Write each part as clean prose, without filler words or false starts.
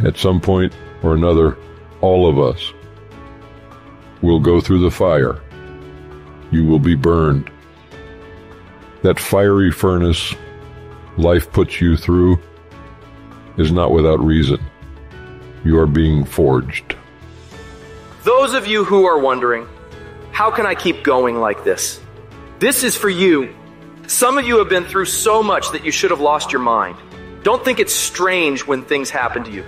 At some point or another, all of us will go through the fire. You will be burned. That fiery furnace life puts you through is not without reason. You are being forged. Those of you who are wondering, how can I keep going like this? This is for you. Some of you have been through so much that you should have lost your mind. Don't think it's strange when things happen to you,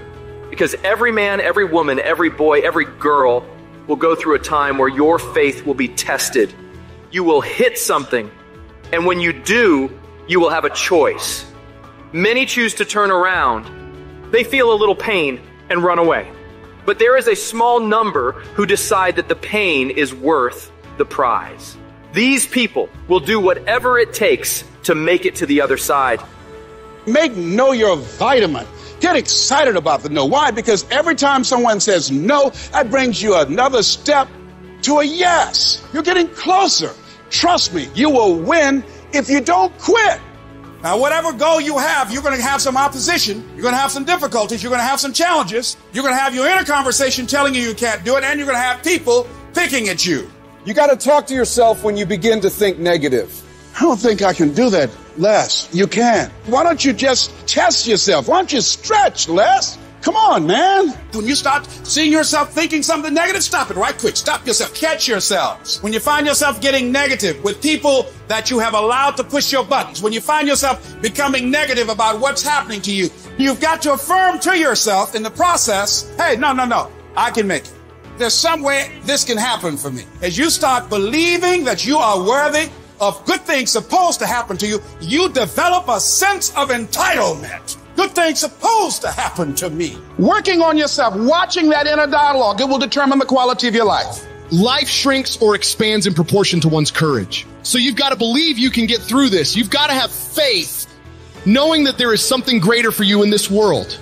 because every man, every woman, every boy, every girl will go through a time where your faith will be tested. You will hit something, and when you do, you will have a choice. Many choose to turn around. They feel a little pain and run away. But there is a small number who decide that the pain is worth the prize. These people will do whatever it takes to make it to the other side. Make no your vitamin. Get excited about the no. Why? Because every time someone says no, that brings you another step to a yes. You're getting closer. Trust me, you will win if you don't quit. Now, whatever goal you have, you're going to have some opposition. You're going to have some difficulties. You're going to have some challenges. You're going to have your inner conversation telling you can't do it, and you're going to have people picking at you. You got to talk to yourself when you begin to think negative. I don't think I can do that, Les. You can. Why don't you just test yourself? Why don't you stretch, Les? Come on, man. When you start seeing yourself thinking something negative, stop it right quick. Stop yourself. Catch yourselves. When you find yourself getting negative with people that you have allowed to push your buttons, when you find yourself becoming negative about what's happening to you, you've got to affirm to yourself in the process, hey, no, I can make it. There's some way this can happen for me. As you start believing that you are worthy of good things supposed to happen to you, you develop a sense of entitlement. Good things supposed to happen to me. Working on yourself, watching that inner dialogue, it will determine the quality of your life. Life shrinks or expands in proportion to one's courage. So you've got to believe you can get through this. You've got to have faith, knowing that there is something greater for you in this world.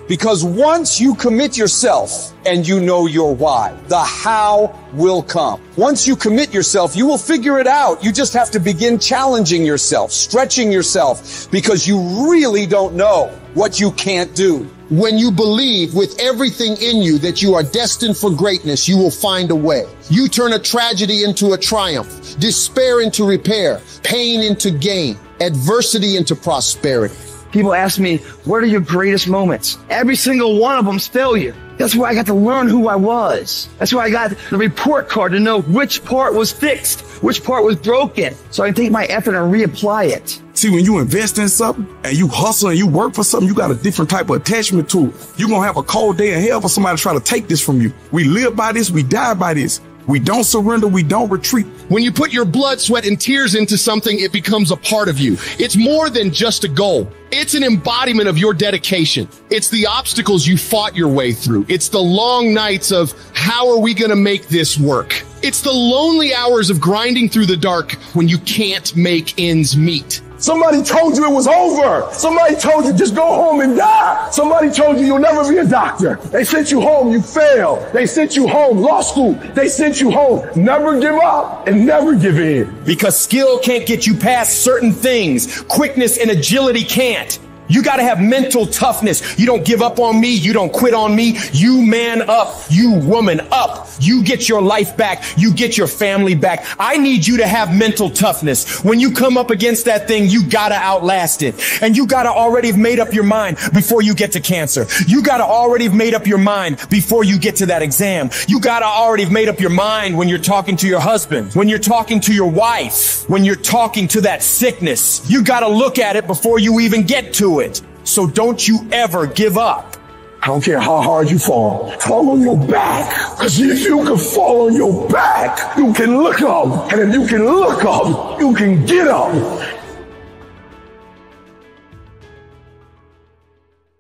Because once you commit yourself and you know your why, the how will come. Once you commit yourself, you will figure it out. You just have to begin challenging yourself, stretching yourself, because you really don't know what you can't do. When you believe with everything in you that you are destined for greatness, you will find a way. You turn a tragedy into a triumph, despair into repair, pain into gain, adversity into prosperity. People ask me, what are your greatest moments? Every single one of them's failure. That's where I got to learn who I was. That's where I got the report card to know which part was fixed, which part was broken, so I can take my effort and reapply it. See, when you invest in something and you hustle and you work for something, you got a different type of attachment to it. You're going to have a cold day in hell for somebody to try to take this from you. We live by this, we die by this. We don't surrender, we don't retreat. When you put your blood, sweat, and tears into something, it becomes a part of you. It's more than just a goal. It's an embodiment of your dedication. It's the obstacles you fought your way through. It's the long nights of how are we going to make this work? It's the lonely hours of grinding through the dark when you can't make ends meet. Somebody told you it was over. Somebody told you just go home and die. Somebody told you you'll never be a doctor. They sent you home, you failed. They sent you home, law school. They sent you home. Never give up and never give in. Because skill can't get you past certain things. Quickness and agility can't. You got to have mental toughness. You don't give up on me. You don't quit on me. You man up. You woman up. You get your life back. You get your family back. I need you to have mental toughness. When you come up against that thing, you got to outlast it. And you got to already have made up your mind before you get to cancer. You got to already have made up your mind before you get to that exam. You got to already have made up your mind when you're talking to your husband, when you're talking to your wife, when you're talking to that sickness. You got to look at it before you even get to it. So don't you ever give up. I don't care how hard you fall on your back. Because if you can fall on your back, you can look up. And if you can look up, you can get up.